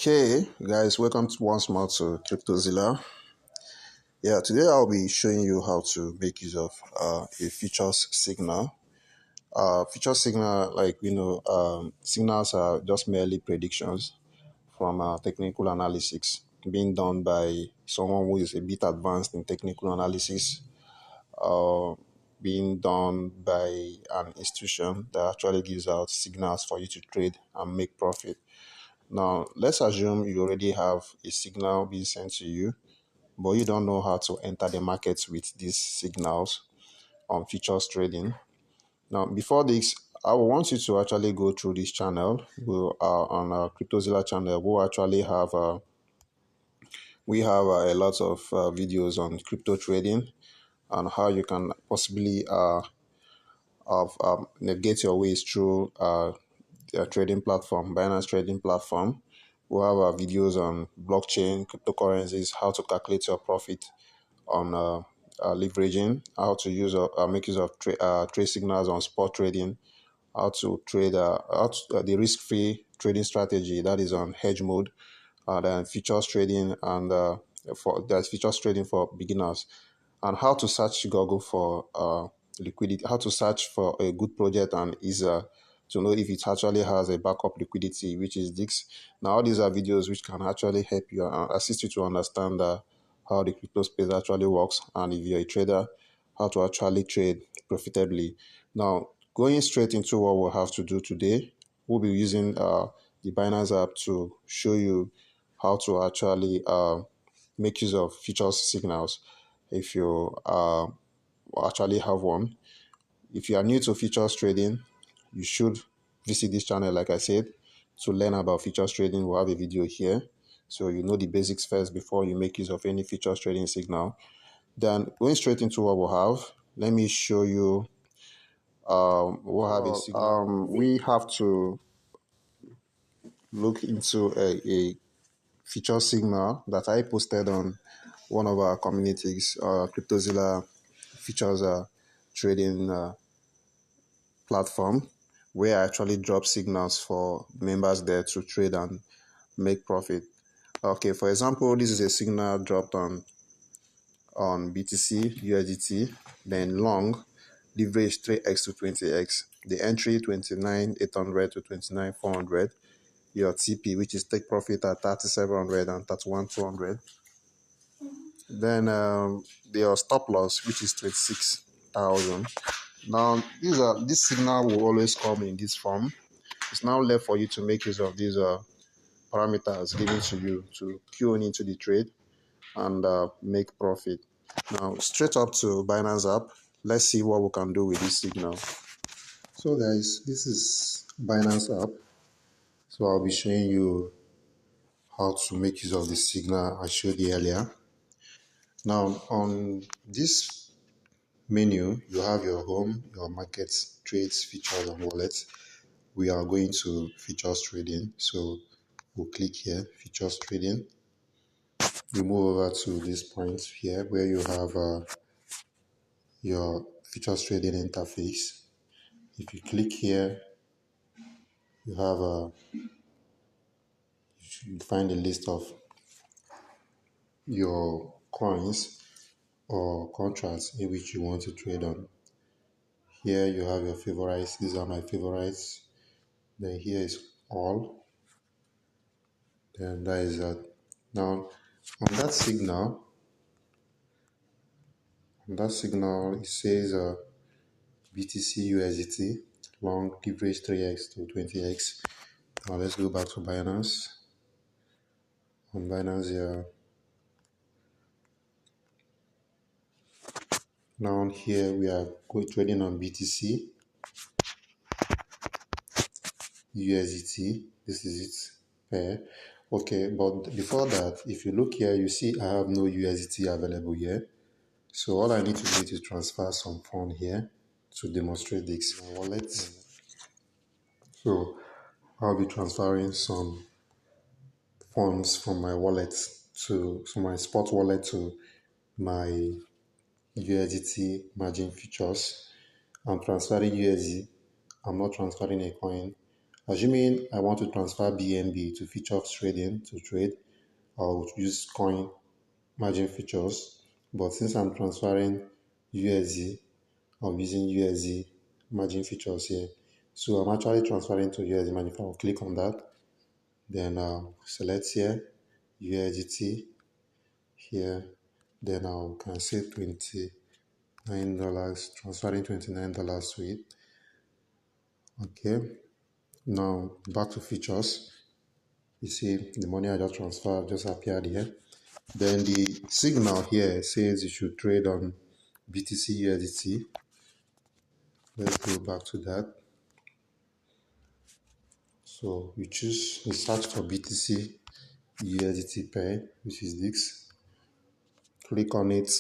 Okay, guys, welcome once more to Cryptozilla. Yeah, today I'll be showing you how to make use of a futures signal. Future signal, signals are just merely predictions from technical analysis being done by someone who is a bit advanced in technical analysis, uh, being done by an institution that actually gives out signals for you to trade and make profit. Now, let's assume you already have a signal being sent to you, but you don't know how to enter the markets with these signals on futures trading. Now, before this, I want you to actually go through this channel. We are on our Cryptozilla channel. We have a lot of videos on crypto trading and how you can possibly navigate your ways through their trading platform, Binance trading platform. We have our videos on blockchain, cryptocurrencies, how to calculate your profit on leveraging, how to use make use of trade signals on spot trading, how to trade the risk-free trading strategy that is on hedge mode, then futures trading and for there's futures trading for beginners, and how to search Google for liquidity, how to search for a good project and is to know if it actually has a backup liquidity, which is DIX. Now, all these are videos which can actually help you and assist you to understand how the crypto space actually works, and if you're a trader, how to actually trade profitably. Now, going straight into what we'll have to do today, we'll be using the Binance app to show you how to actually make use of futures signals if you actually have one. If you are new to futures trading, you should visit this channel, like I said, to learn about futures trading. We'll have a video here, so you know the basics first before you make use of any futures trading signal. Then going straight into what we'll have, let me show you. We'll have a signal. We have to look into a feature signal that I posted on one of our communities, Cryptozilla features trading platform, where I actually drop signals for members there to trade and make profit. Okay, for example, this is a signal dropped on BTC, USDT, then long, leverage 3x to 20x, the entry 29,800 to 29,400, your TP, which is take profit at 3,700 and 31,200. Then your stop loss, which is 26,000. Now, this signal will always come in this form. It's now left for you to make use of these parameters given to you to queue in into the trade and make profit. Now, straight up to Binance app, let's see what we can do with this signal. So guys, this is Binance app. So I'll be showing you how to make use of the signal I showed you earlier. Now, on this menu, you have your home, your markets, trades, features, and wallets. We are going to features trading. So we'll click here, features trading. We move over to this point here where you have your features trading interface. If you click here, you have you find a list of your coins or contracts in which you want to trade on. Here you have your favorites. These are my favorites. Then here is all. Then that is that. Now on that signal, it says BTC USDT long leverage 3x to 20x. Now let's go back to Binance. On Binance here. Now here we are trading on BTC USDT. This is it pair. Okay, but before that, if you look here, you see I have no USDT available here. So all I need to do is transfer some fund here to demonstrate this wallet. So I'll be transferring some funds from my wallet from my spot wallet to my USDT margin futures. I'm transferring USD. I'm not transferring a coin. Assuming I want to transfer BNB to futures trading to trade, I'll use coin margin futures. But since I'm transferring USD, I'm using USD margin futures here. So I'm actually transferring to USD margin. I'll click on that, then select here USDT here. Then I can say $29, transferring $29 to it. Okay, now back to features. You see the money I just transferred just appeared here. Then the signal here says you should trade on BTC USDT. Let's go back to that. So you choose the search for BTC USDT pair, which is this. Click on it.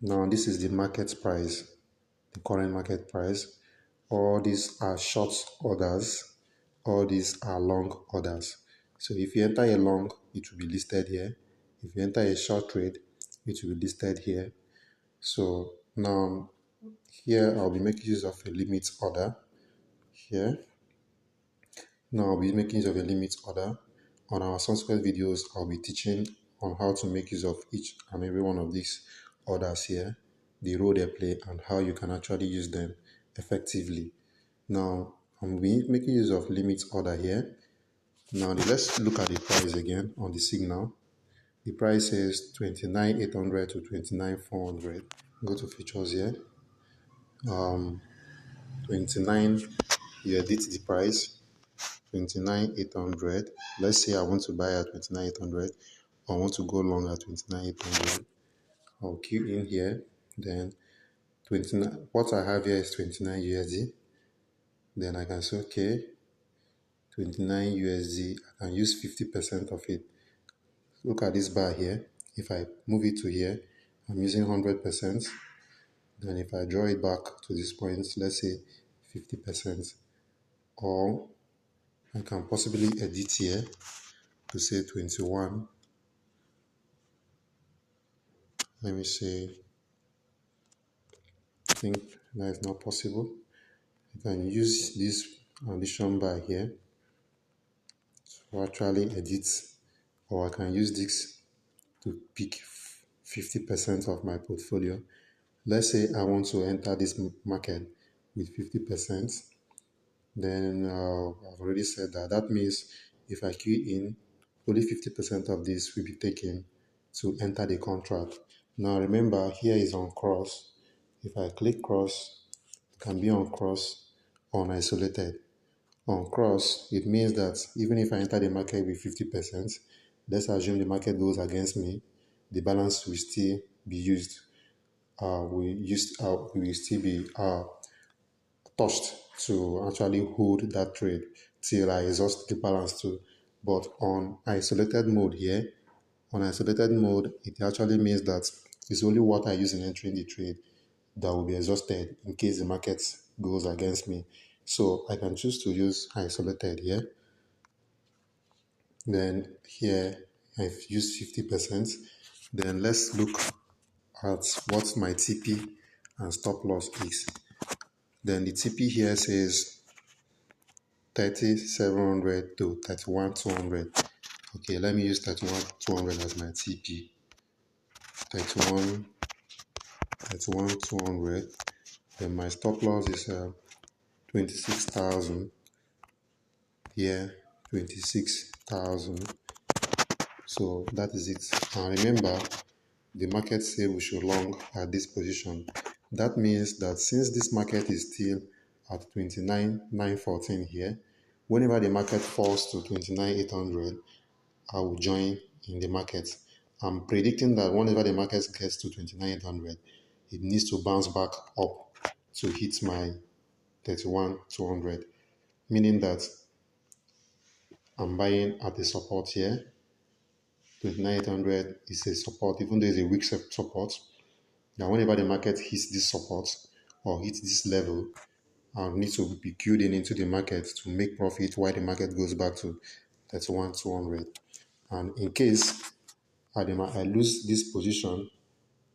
Now this is the market price, the current market price. All these are short orders, all these are long orders. So if you enter a long, it will be listed here. If you enter a short trade, it will be listed here. So now here I'll be making use of a limit order here. Now I'll be making use of a limit order. On our subsequent videos, I'll be teaching on how to make use of each and every one of these orders here, the role they play, and how you can actually use them effectively. Now, I'm making use of limit order here. Now, let's look at the price again on the signal. The price is 29,800 to 29,400. Go to features here. 29, you edit the price. 29,800. Let's say I want to buy at 29,800, or I want to go long at 29,800. I'll queue in here. Then 29. What I have here is 29 USD. Then I can say okay, 29 USD. I can use 50% of it. Look at this bar here. If I move it to here, I'm using 100%. Then if I draw it back to this point, let's say 50%, or I can possibly edit here to say 21. Let me say, I think that is not possible. I can use this addition bar here to actually edit, or I can use this to pick 50% of my portfolio. Let's say I want to enter this market with 50%. Then I've already said that. That means if I queue in, only 50% of this will be taken to enter the contract. Now remember, here is on cross. If I click cross, it can be on cross or on isolated. On cross, it means that even if I enter the market with 50%, let's assume the market goes against me, the balance will still be used. We will still be touched to actually hold that trade till I exhaust the balance too. But on isolated mode here, it actually means that it's only what I use in entering the trade that will be exhausted in case the market goes against me. So I can choose to use isolated here. Then here I've used 50%. Then let's look at what my TP and stop loss is. Then the TP here says 30,700 to 31,200. Okay, let me use 31,200 as my TP. 31,200. Then my stop loss is 26,000. Here, 26,000. So that is it. And remember, the market say we should long at this position. That means that since this market is still at 29,914 here, whenever the market falls to 29,800, I will join in the market. I'm predicting that whenever the market gets to 29,800, it needs to bounce back up to hit my 31,200, meaning that I'm buying at the support here. 29,800 is a support, even though it's a weak support. Now, whenever the market hits this support or hits this level, I need to be queued in into the market to make profit while the market goes back to 31,200. And in case I lose this position,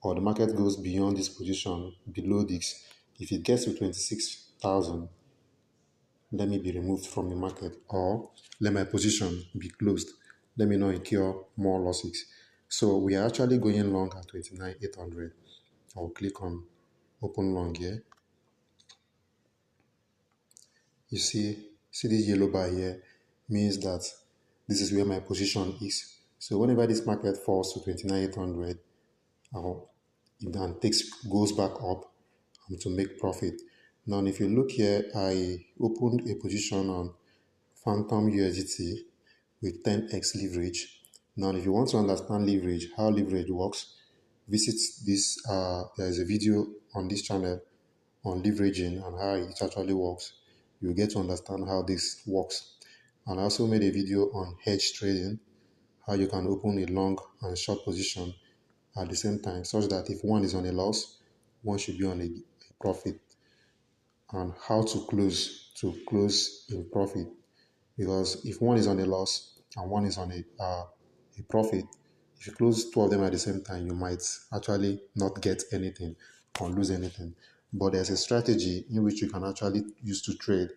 or the market goes beyond this position, below this, if it gets to 26,000, let me be removed from the market, or let my position be closed. Let me not incur more losses. So we are actually going long at 29,800. I'll click on open long here. You see this yellow bar here means that this is where my position is. So whenever this market falls to 29,800, it then goes back up to make profit. Now, if you look here, I opened a position on Phantom USDT with 10x leverage. Now, if you want to understand leverage, how leverage works, visit this. There is a video on this channel on leveraging and how it actually works. You'll get to understand how this works. And I also made a video on hedge trading, how you can open a long and short position at the same time, such that if one is on a loss, one should be on a profit, and how to close in profit. Because if one is on a loss and one is on a profit, if you close two of them at the same time, you might actually not get anything or lose anything. But there's a strategy in which you can actually use to trade.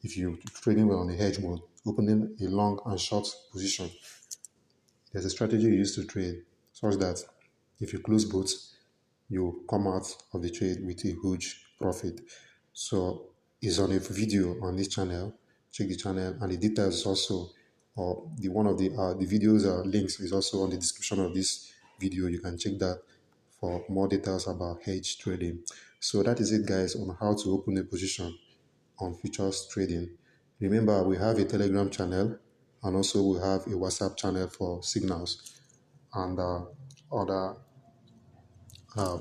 If you're trading well on a hedge mode, opening a long and short position, there's a strategy you use to trade such that if you close both, you come out of the trade with a huge profit. So it's on a video on this channel. Check the channel, and the details also, or the videos links is also on the description of this video. You can check that for more details about hedge trading. So that is it, guys, on how to open a position on futures trading. Remember, we have a Telegram channel, and also we have a WhatsApp channel for signals and other uh,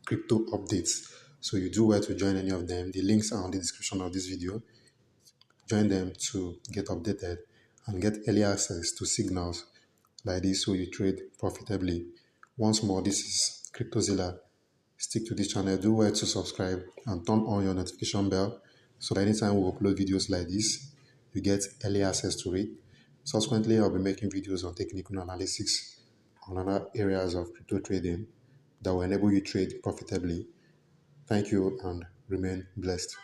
crypto updates. So you do well to join any of them. The links are on the description of this video. Join them to get updated and get early access to signals like this so you trade profitably. Once more, this is CryptoZilla. Stick to this channel. Do well to subscribe and turn on your notification bell so that anytime we upload videos like this, you get early access to it. Subsequently, I'll be making videos on technical analysis on other areas of crypto trading that will enable you trade profitably. Thank you and remain blessed.